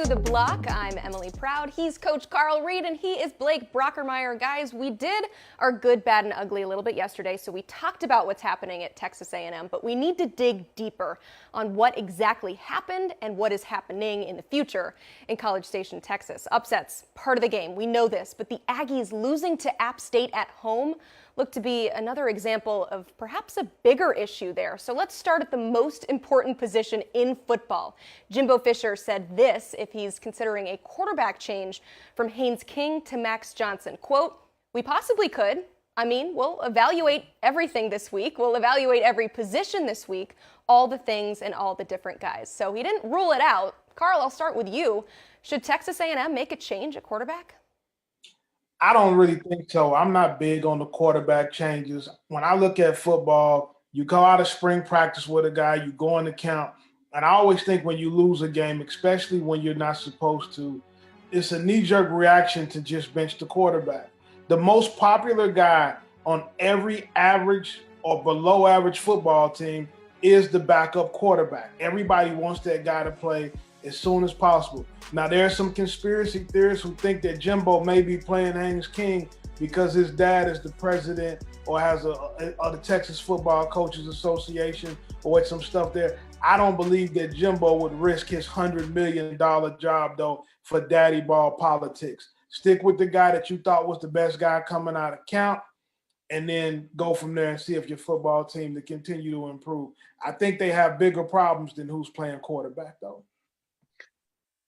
to The Block. I'm Emily Proud. He's Coach Carl Reed, and he is Blake Brockermeyer. Guys, we did our good, bad, and ugly a little bit yesterday, so we talked about what's happening at Texas A&M, but we need to dig deeper on what exactly happened and what is happening in the future in College Station, Texas. Upsets, part of the game. We know this, but the Aggies losing to App State at home look to be another example of perhaps a bigger issue there. So let's start at the most important position in football. Jimbo Fisher said this if he's considering a quarterback change from Haynes King to Max Johnson. Quote, "We possibly could. I mean, we'll evaluate everything this week. We'll evaluate every position this week, all the things and all the different guys." So he didn't rule it out. Carl, I'll start with you. Should Texas A&M make a change at quarterback? I don't really think so. I'm not big on the quarterback changes. When I look at football, you go out of spring practice with a guy, you go into camp, and I always think when you lose a game, especially when you're not supposed to, it's a knee-jerk reaction to just bench the quarterback. The most popular guy on every average or below average football team is the backup quarterback. Everybody wants that guy to play as soon as possible. Now, there are some conspiracy theorists who think that Jimbo may be playing Haynes King because his dad is the president or has the Texas Football Coaches Association or some stuff there. I don't believe that Jimbo would risk his $100 million job, though, for daddy ball politics. Stick with the guy that you thought was the best guy coming out of camp, and then go from there and see if your football team to continue to improve. I think they have bigger problems than who's playing quarterback, though.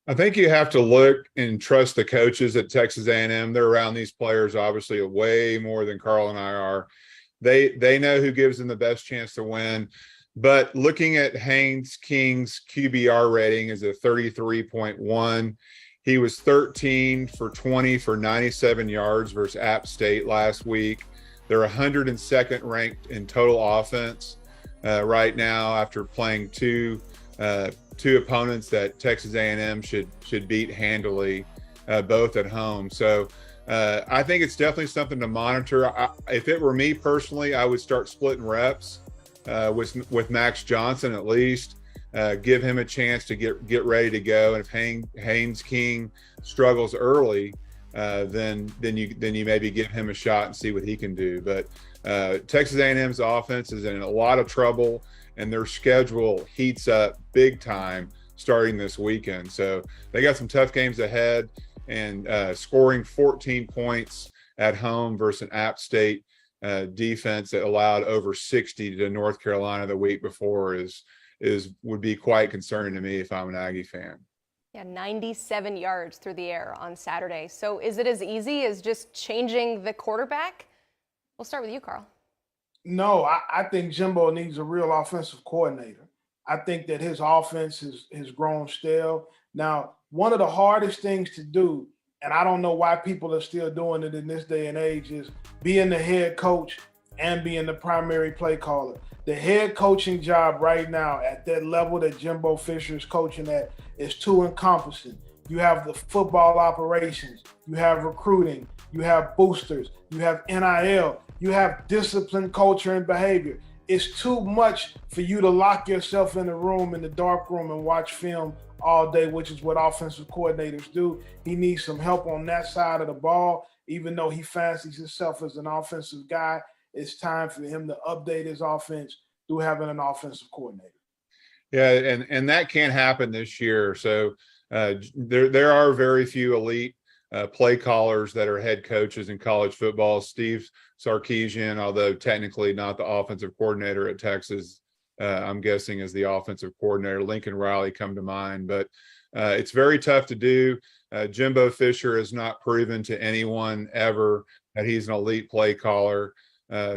I think you have to look and trust the coaches at Texas A&M. They're around these players, obviously, way more than Carl and I are. They know who gives them the best chance to win. But looking at Haynes King's QBR rating is a 33.1. He was 13 for 20 for 97 yards versus App State last week. They're 102nd ranked in total offense right now after playing two opponents that Texas A&M should beat handily, both at home. So I think it's definitely something to monitor. If it were me personally, I would start splitting reps with Max Johnson at least. Give him a chance to get ready to go. And if Haynes King struggles early, then you maybe give him a shot and see what he can do. But Texas A&M's offense is in a lot of trouble, and their schedule heats up big time starting this weekend. So they got some tough games ahead, and scoring 14 points at home versus an App State defense that allowed over 60 to North Carolina the week before would be quite concerning to me if I'm an Aggie fan. Yeah, 97 yards through the air on Saturday. So is it as easy as just changing the quarterback? We'll start with you, Carl. No, I think Jimbo needs a real offensive coordinator. I think that his offense has grown stale. Now, one of the hardest things to do, and I don't know why people are still doing it in this day and age, is being the head coach and being the primary play caller. The head coaching job right now at that level that Jimbo Fisher is coaching at is too encompassing. You have the football operations, you have recruiting, you have boosters, you have NIL, you have discipline, culture, and behavior. It's too much for you to lock yourself in a room, in the dark room, and watch film all day, which is what offensive coordinators do. He needs some help on that side of the ball. Even though he fancies himself as an offensive guy, it's time for him to update his offense through having an offensive coordinator. Yeah, and that can't happen this year. So there are very few elite play callers that are head coaches in college football. Steve Sarkisian, although technically not the offensive coordinator at Texas, I'm guessing is the offensive coordinator. Lincoln Riley come to mind, but it's very tough to do. Jimbo Fisher has not proven to anyone ever that he's an elite play caller.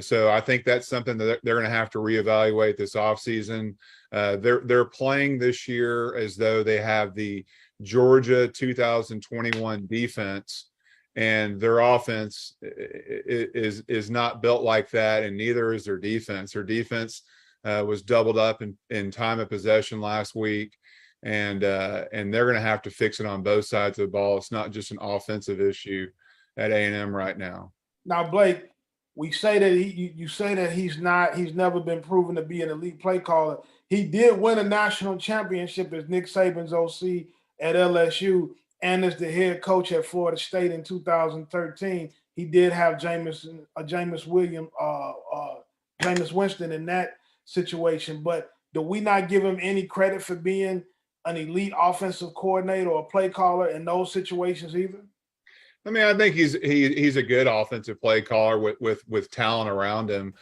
So I think that's something that they're going to have to reevaluate this offseason. They're playing this year as though they have the Georgia 2021 defense, and their offense is not built like that, and neither is their defense. Their defense was doubled up in time of possession last week, and they're going to have to fix it on both sides of the ball. It's not just an offensive issue at A&M right now. Now, Blake, we say that you say that he's never been proven to be an elite play caller. He did win a national championship as Nick Saban's OC at LSU and as the head coach at Florida State in 2013, he did have Jameis Winston in that situation. But do we not give him any credit for being an elite offensive coordinator or play caller in those situations either? I mean, I think he's a good offensive play caller with talent around him.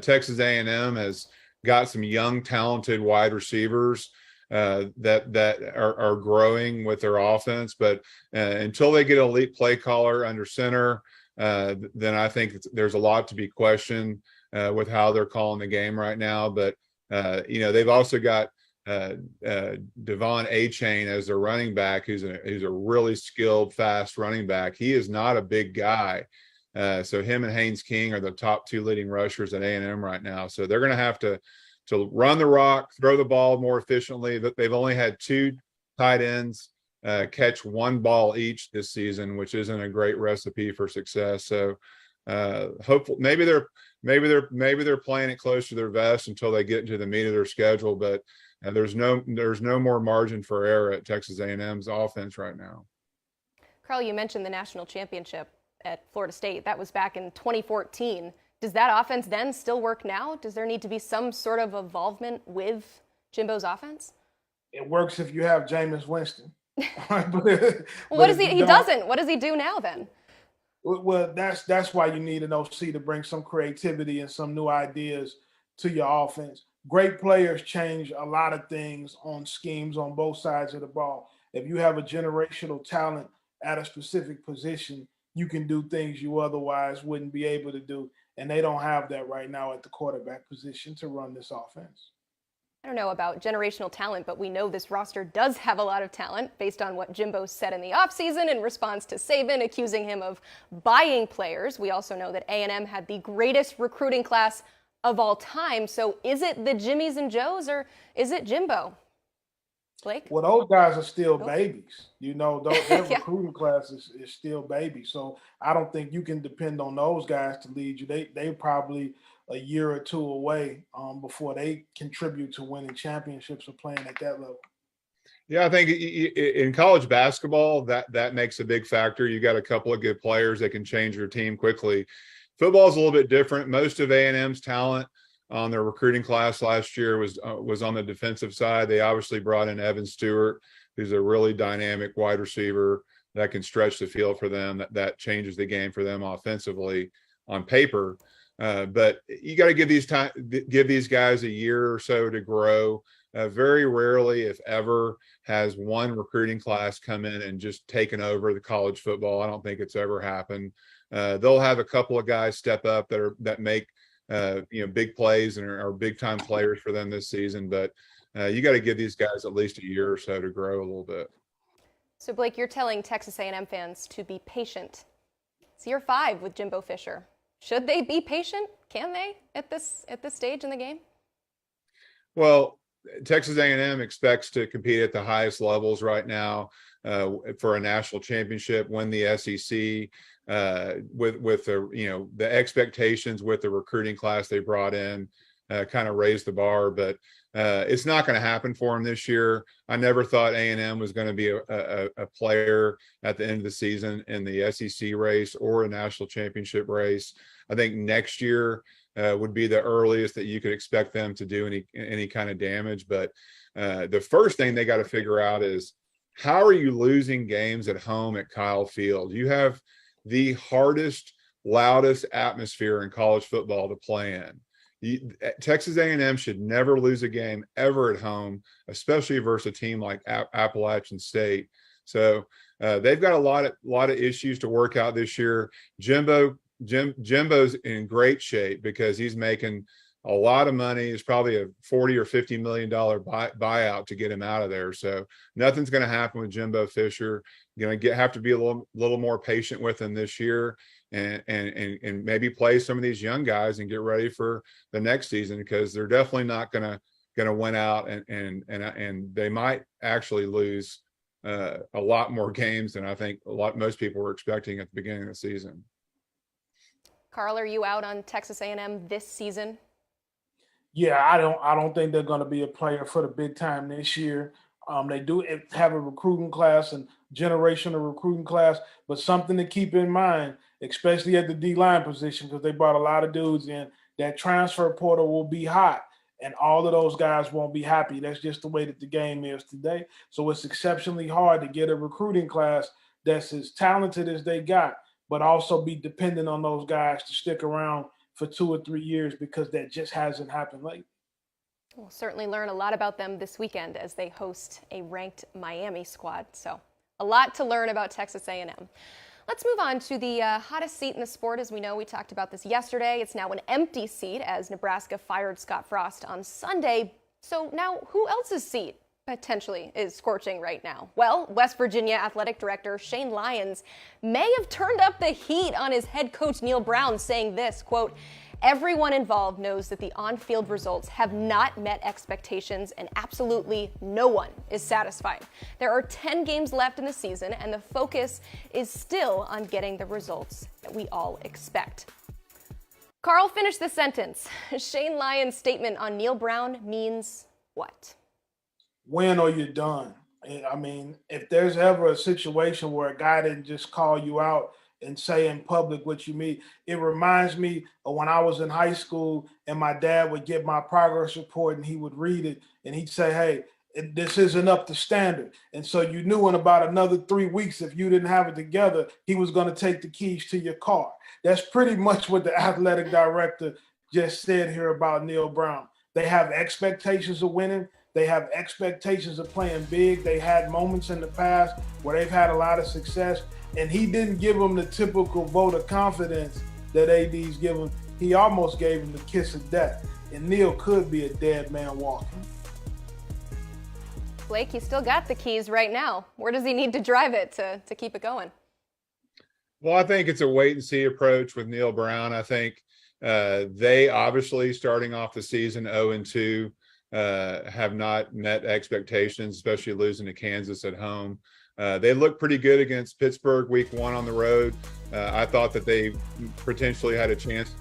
Texas A&M has got some young, talented wide receivers that are growing with their offense, but until they get an elite play caller under center, then I think there's a lot to be questioned with how they're calling the game right now. But they've also got Devon A-Chain as their running back, who's a really skilled, fast running back. He is not a big guy. So him and Haynes King are the top two leading rushers at A&M right now. So they're going to have to run the rock, throw the ball more efficiently. They've only had two tight ends catch one ball each this season, which isn't a great recipe for success. So hopefully maybe they're playing it close to their vest until they get into the meat of their schedule. But there's no more margin for error at Texas A&M's offense right now. Carl, you mentioned the national championship at Florida State. That was back in 2014. Does that offense then still work now? Does there need to be some sort of involvement with Jimbo's offense? It works if you have Jameis Winston. What does he doesn't. What does he do now then? Well, that's why you need an OC to bring some creativity and some new ideas to your offense. Great players change a lot of things on schemes on both sides of the ball. If you have a generational talent at a specific position, you can do things you otherwise wouldn't be able to do. And they don't have that right now at the quarterback position to run this offense. I don't know about generational talent, but we know this roster does have a lot of talent based on what Jimbo said in the offseason in response to Saban accusing him of buying players. We also know that A&M had the greatest recruiting class of all time. So is it the Jimmies and Joes or is it Jimbo? Blake? Well, those guys are still babies. Their recruiting class is still babies. So I don't think you can depend on those guys to lead you. They probably a year or two away before they contribute to winning championships or playing at that level. Yeah, I think in college basketball, that makes a big factor. You got a couple of good players that can change your team quickly. Football is a little bit different. Most of A&M's talent on their recruiting class last year was on the defensive side. They obviously brought in Evan Stewart, who's a really dynamic wide receiver that can stretch the field for them. That changes the game for them offensively on paper. But you got to give these guys a year or so to grow. Very rarely, if ever, has one recruiting class come in and just taken over the college football. I don't think it's ever happened. They'll have a couple of guys step up that make big plays and are big time players for them this season. But you got to give these guys at least a year or so to grow a little bit. So Blake, you're telling Texas A&M fans to be patient. It's year 5 with Jimbo Fisher. Should they be patient? Can they at this stage in the game? Well, Texas A&M expects to compete at the highest levels right now for a national championship, win the SEC. With the expectations with the recruiting class they brought in, kind of raised the bar, but it's not going to happen for them this year. I never thought A&M was going to be a player at the end of the season in the SEC race or a national championship race. I think next year would be the earliest that you could expect them to do any kind of damage. But the first thing they got to figure out is, how are you losing games at home at Kyle Field? You have the hardest, loudest atmosphere in college football to play in. Texas A&M should never lose a game ever at home, especially versus a team like Appalachian State. So they've got a lot of issues to work out this year. Jimbo's in great shape because he's making a lot of money. It's probably a $40 or $50 million buyout to get him out of there. So nothing's going to happen with Jimbo Fisher. You're going to have to be a little more patient with him this year, and maybe play some of these young guys and get ready for the next season, because they're definitely not going to win out, and they might actually lose a lot more games than I think most people were expecting at the beginning of the season. Carl, are you out on Texas A&M this season? Yeah, I don't think they're going to be a player for the big time this year. They do have a recruiting class and generational recruiting class, but something to keep in mind, especially at the D-line position, because they brought a lot of dudes in, that transfer portal will be hot, and all of those guys won't be happy. That's just the way that the game is today. So it's exceptionally hard to get a recruiting class that's as talented as they got, but also be dependent on those guys to stick around for 2 or 3 years, because that just hasn't happened lately. We'll certainly learn a lot about them this weekend as they host a ranked Miami squad. So a lot to learn about Texas A&M. Let's move on to the hottest seat in the sport. As we know, we talked about this yesterday. It's now an empty seat as Nebraska fired Scott Frost on Sunday. So now who else's seat potentially is scorching right now? Well, West Virginia Athletic Director Shane Lyons may have turned up the heat on his head coach Neal Brown, saying this, quote, "Everyone involved knows that the on-field results have not met expectations, and absolutely no one is satisfied. There are 10 games left in the season, and the focus is still on getting the results that we all expect." Carl, finish the sentence. Shane Lyons' statement on Neal Brown means what? Win or you're done. I mean, if there's ever a situation where a guy didn't just call you out and say in public what you mean, it reminds me of when I was in high school and my dad would get my progress report and he would read it and he'd say, "Hey, this isn't up to standard." And so you knew in about another 3 weeks, if you didn't have it together, he was going to take the keys to your car. That's pretty much what the athletic director just said here about Neal Brown. They have expectations of winning. They have expectations of playing big. They had moments in the past where they've had a lot of success, and he didn't give them the typical vote of confidence that AD's given. He almost gave him the kiss of death, and Neal could be a dead man walking. Blake, he still got the keys right now. Where does he need to drive it to keep it going? Well, I think it's a wait and see approach with Neal Brown. I think they obviously starting off the season 0-2 have not met expectations, especially losing to Kansas at home. They looked pretty good against Pittsburgh week 1 on the road. I thought that they potentially had a chance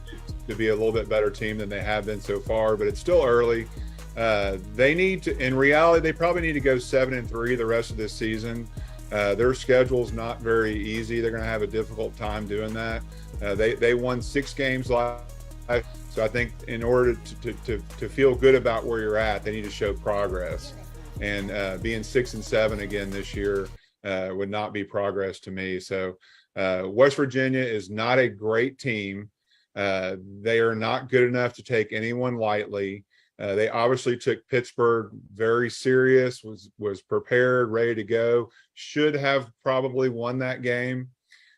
to be a little bit better team than they have been so far, but it's still early. They need to, in reality, they probably need to go 7-3 the rest of this season. Their schedule's not very easy. They're going to have a difficult time doing that. They won 6 games last. So I think in order to feel good about where you're at, they need to show progress. And being 6-7 again this year would not be progress to me. So West Virginia is not a great team. They are not good enough to take anyone lightly. They obviously took Pittsburgh very serious, was prepared, ready to go, should have probably won that game.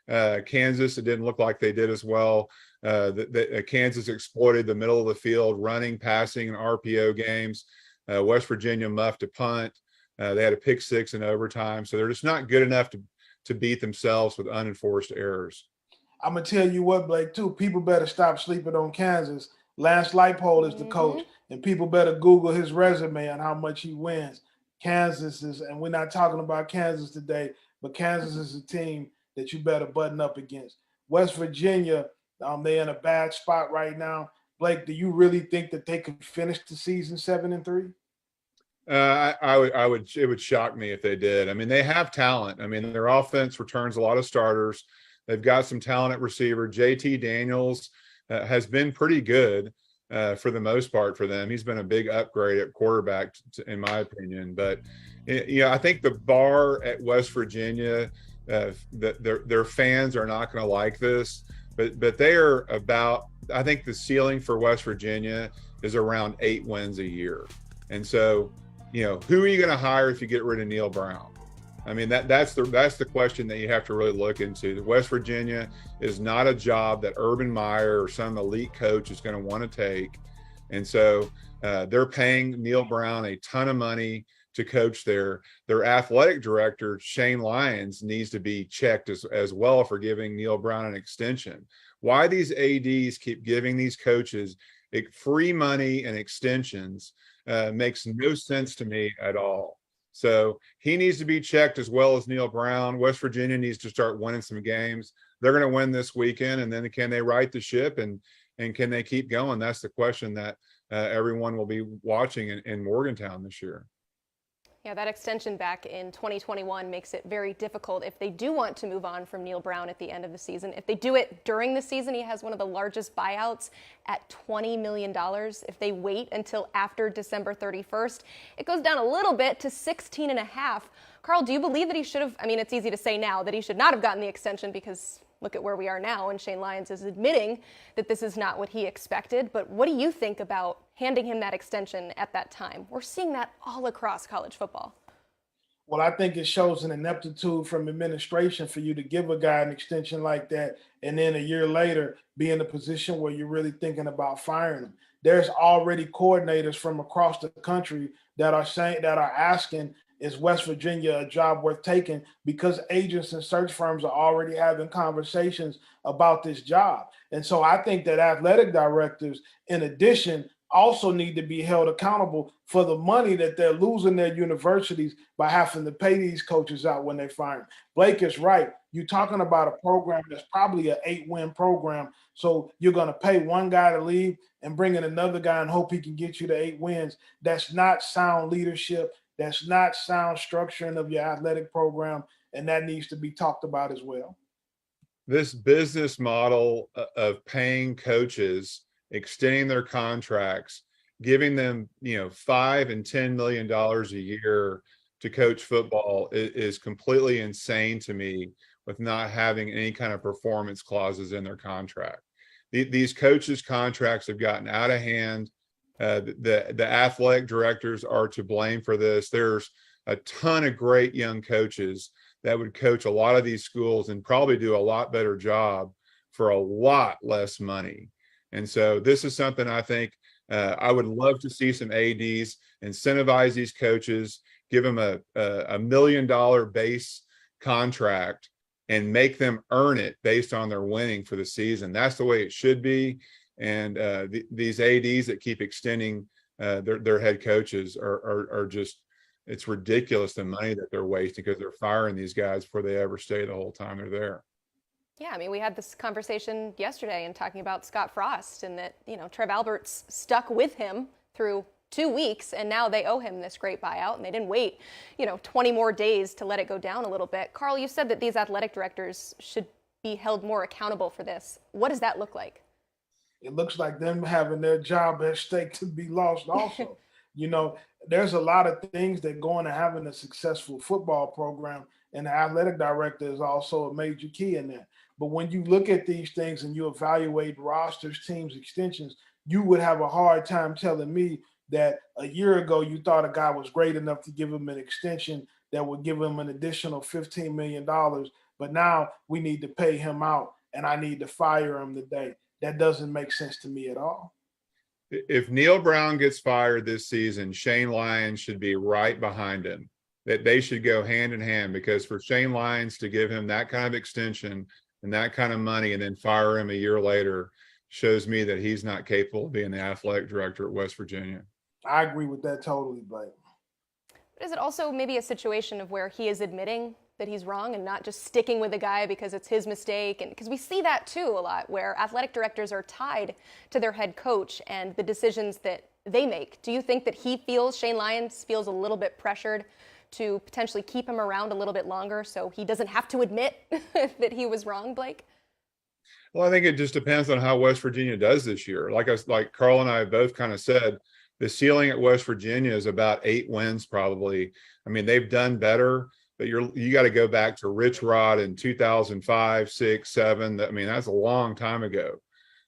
Kansas, it didn't look like they did as well. Kansas exploited the middle of the field, running, passing, and RPO games. West Virginia muffed a punt. They had a pick 6 in overtime. So they're just not good enough to beat themselves with unenforced errors. I'm going to tell you what, Blake, too. People better stop sleeping on Kansas. Lance Leipold is the coach, and people better Google his resume on how much he wins. Kansas is, and we're not talking about Kansas today, but Kansas is a team that you better button up against. West Virginia, they're in a bad spot right now. Blake, do you really think that they could finish the season 7-3? It would shock me if they did. I mean, they have talent. I mean, their offense returns a lot of starters. They've got some talent at receiver. JT Daniels has been pretty good for the most part for them. He's been a big upgrade at quarterback, in my opinion. But I think the bar at West Virginia, their fans are not going to like this, but they are about. I think the ceiling for West Virginia is around 8 wins a year, and so who are you going to hire if you get rid of Neal Brown? I mean, that's the question that you have to really look into. West Virginia is not a job that Urban Meyer or some elite coach is going to want to take. And so they're paying Neal Brown a ton of money to coach their athletic director, Shane Lyons, needs to be checked as well for giving Neal Brown an extension. Why these ADs keep giving these coaches free money and extensions makes no sense to me at all. So he needs to be checked as well as Neal Brown. West Virginia needs to start winning some games. They're going to win this weekend, and then can they right the ship and can they keep going? That's the question that everyone will be watching in Morgantown this year. Yeah, that extension back in 2021 makes it very difficult if they do want to move on from Neal Brown at the end of the season. If they do it during the season, he has one of the largest buyouts at $20 million. If they wait until after December 31st, it goes down a little bit to 16 and a half. Carl, do you believe that he should have, I mean, it's easy to say now that he should not have gotten the extension because look at where we are now, and Shane Lyons is admitting that this is not what he expected. But what do you think about handing him that extension at that time? We're seeing that all across college football. Well, I think it shows an ineptitude from administration for you to give a guy an extension like that and then a year later be in a position where you're really thinking about firing him. There's already coordinators from across the country that are asking, is West Virginia a job worth taking? Because agents and search firms are already having conversations about this job. And so I think that athletic directors, in addition, also need to be held accountable for the money that they're losing their universities by having to pay these coaches out when they fire them. Blake is right. You're talking about a program that's probably an 8-win program. So you're going to pay one guy to leave and bring in another guy and hope he can get you to 8 wins. That's not sound leadership. That's not sound structuring of your athletic program. And that needs to be talked about as well. This business model of paying coaches, extending their contracts, giving them, $5 and $10 million a year to coach football is completely insane to me, with not having any kind of performance clauses in their contract. These coaches' contracts have gotten out of hand. The athletic directors are to blame for this. There's a ton of great young coaches that would coach a lot of these schools and probably do a lot better job for a lot less money. And so this is something I think I would love to see some ADs incentivize these coaches, give them a $1 million base contract and make them earn it based on their winning for the season. That's the way it should be. And these ADs that keep extending their head coaches are just, it's ridiculous the money that they're wasting because they're firing these guys before they ever stay the whole time they're there. Yeah, I mean, we had this conversation yesterday and talking about Scott Frost and that, Trev Alberts stuck with him through 2 weeks and now they owe him this great buyout and they didn't wait, 20 more days to let it go down a little bit. Carl, you said that these athletic directors should be held more accountable for this. What does that look like? It looks like them having their job at stake to be lost also. There's a lot of things that go into having a successful football program, and the athletic director is also a major key in that. But when you look at these things and you evaluate rosters, teams, extensions, you would have a hard time telling me that a year ago you thought a guy was great enough to give him an extension that would give him an additional $15 million, but now we need to pay him out and I need to fire him today. That doesn't make sense to me at all. If Neal Brown gets fired this season, Shane Lyons should be right behind him. That they should go hand in hand, because for Shane Lyons to give him that kind of extension and that kind of money and then fire him a year later shows me that he's not capable of being the athletic director at West Virginia. I agree with that totally, Blake. But is it also maybe a situation of where he is admitting that he's wrong and not just sticking with the guy because it's his mistake? And because we see that too a lot, where athletic directors are tied to their head coach and the decisions that they make. Do you think that Shane Lyons feels a little bit pressured to potentially keep him around a little bit longer so he doesn't have to admit that he was wrong, Blake? Well, I think it just depends on how West Virginia does this year. Like Carl and I have both kind of said, the ceiling at West Virginia is about 8 wins probably. I mean, they've done better, but you got to go back to Rich Rod in 2005, 6, 7. I mean, that's a long time ago.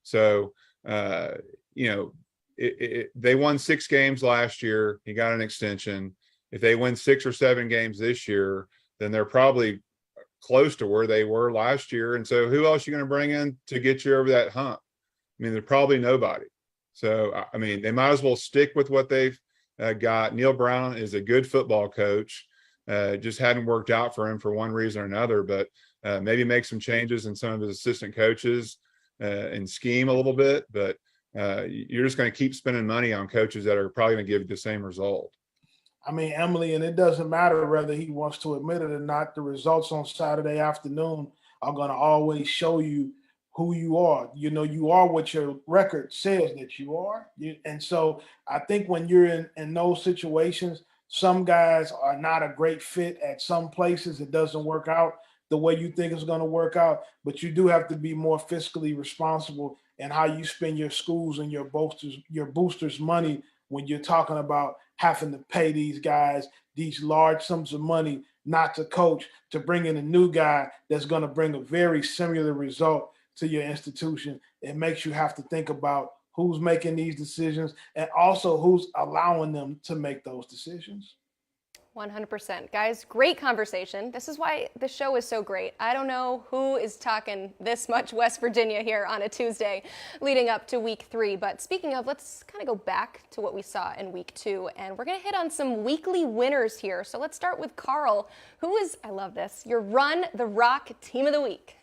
So, they won 6 games last year. He got an extension. If they win 6 or 7 games this year, then they're probably close to where they were last year. And so who else are you going to bring in to get you over that hump? I mean, there's probably nobody. So, I mean, they might as well stick with what they've got. Neal Brown is a good football coach. Just hadn't worked out for him for one reason or another, but maybe make some changes in some of his assistant coaches and scheme a little bit. But you're just going to keep spending money on coaches that are probably going to give you the same result. I mean, Emily, and it doesn't matter whether he wants to admit it or not, the results on Saturday afternoon are going to always show you who you are. You are what your record says that you are. And so I think when you're in those situations, Some guys are not a great fit at some places. It doesn't work out the way you think it's going to work out, but you do have to be more fiscally responsible in how you spend your schools and your boosters money when you're talking about having to pay these guys these large sums of money not to coach, to bring in a new guy that's going to bring a very similar result to your institution. It makes you have to think about who's making these decisions and also who's allowing them to make those decisions. 100%. Guys, great conversation. This is why the show is so great. I don't know who is talking this much West Virginia here on a Tuesday leading up to week 3. But speaking of, let's kind of go back to what we saw in week 2. And we're going to hit on some weekly winners here. So let's start with Carl, who is, I love this, your Run the Rock Team of the Week.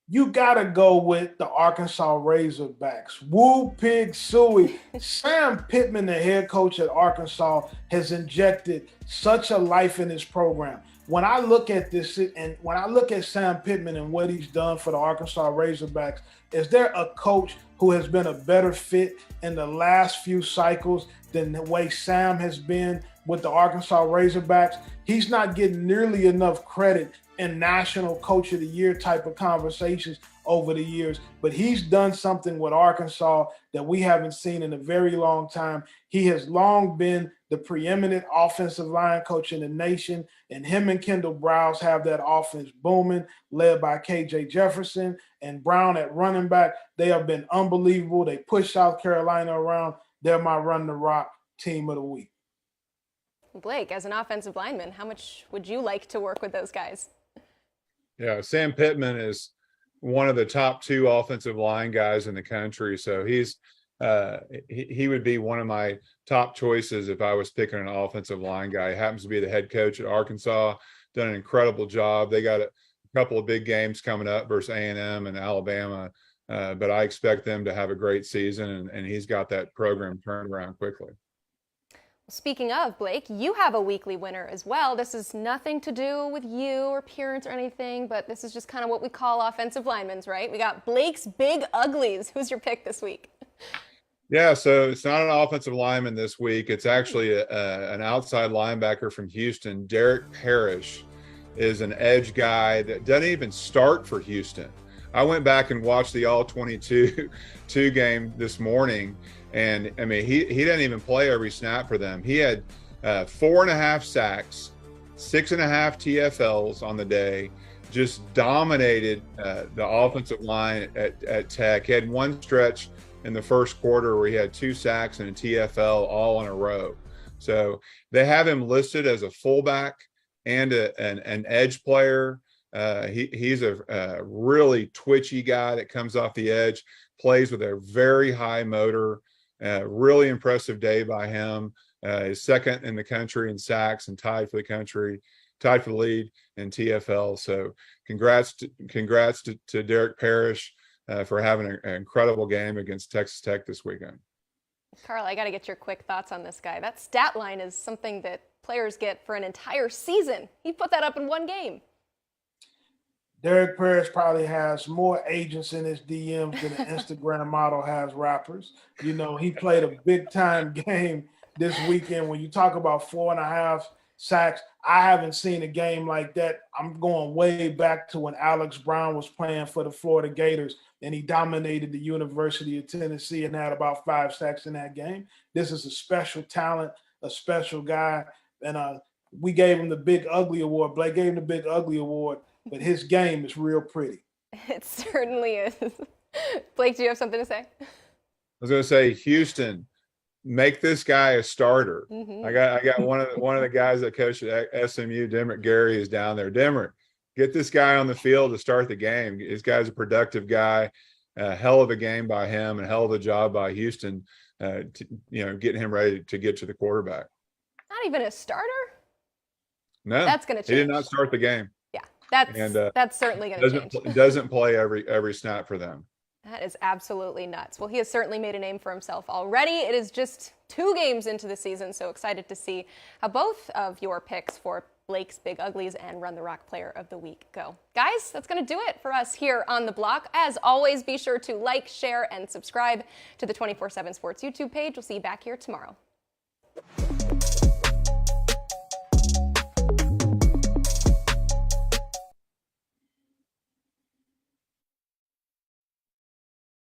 You got to go with the Arkansas Razorbacks. Woo Pig Suey. Sam Pittman, the head coach at Arkansas, has injected such a life in his program. When I look at this and when I look at Sam Pittman and what he's done for the Arkansas Razorbacks, is there a coach who has been a better fit in the last few cycles than the way Sam has been with the Arkansas Razorbacks? He's not getting nearly enough credit in National Coach of the Year type of conversations over the years, but he's done something with Arkansas that we haven't seen in a very long time. He has long been the preeminent offensive line coach in the nation, and him and Kendall Browse have that offense booming, led by KJ Jefferson and Brown at running back. They have been unbelievable. They push South Carolina around. They're my Run the Rock Team of the Week. Blake, as an offensive lineman, how much would you like to work with those guys? Yeah, Sam Pittman is one of the top 2 offensive line guys in the country. So he would be one of my top choices if I was picking an offensive line guy. He happens to be the head coach at Arkansas, done an incredible job. They got a couple of big games coming up versus A&M and Alabama, but I expect them to have a great season, and he's got that program turned around quickly. Speaking of, Blake, you have a weekly winner as well. This is nothing to do with you or parents or anything, but this is just kind of what we call offensive linemen, right? We got Blake's Big Uglies. Who's your pick this week? Yeah, so it's not an offensive lineman this week. It's actually an outside linebacker from Houston. Derek Parrish is an edge guy that doesn't even start for Houston. I went back and watched the All-22 game this morning, and I mean, he didn't even play every snap for them. He had 4.5 sacks, 6.5 TFLs on the day, just dominated the offensive line at Tech. He had one stretch in the first quarter where he had 2 sacks and a TFL all in a row. So they have him listed as a fullback and an edge player. He's a really twitchy guy that comes off the edge, plays with a very high motor. Really impressive day by him. He's second in the country in sacks and tied for the lead in TFL. So congrats to Derek Parrish for having an incredible game against Texas Tech this weekend. Carl, I got to get your quick thoughts on this guy. That stat line is something that players get for an entire season. He put that up in one game. Derek Parrish probably has more agents in his DMs than an Instagram model has rappers. You know, he played a big-time game this weekend. When you talk about 4.5 sacks, I haven't seen a game like that. I'm going way back to when Alex Brown was playing for the Florida Gators, and he dominated the University of Tennessee and had about 5 sacks in that game. This is a special talent, a special guy, and we gave him the Big Ugly Award. Blake gave him the Big Ugly Award. But his game is real pretty. It certainly is. Blake, do you have something to say? I was going to say, Houston, make this guy a starter. Mm-hmm. I got one of the guys that coached at SMU, Demrick Gary, is down there. Demrick, get this guy on the field to start the game. This guy's a productive guy. Hell of a game by him and hell of a job by Houston. Getting him ready to get to the quarterback. Not even a starter? No, that's going to change. He did not start the game. That's certainly going to change. Doesn't play every snap for them. That is absolutely nuts. Well, he has certainly made a name for himself already. It is just 2 games into the season, so excited to see how both of your picks for Blake's Big Uglies and Run the Rock Player of the Week go. Guys, that's going to do it for us here on The Block. As always, be sure to like, share, and subscribe to the 24/7 Sports YouTube page. We'll see you back here tomorrow.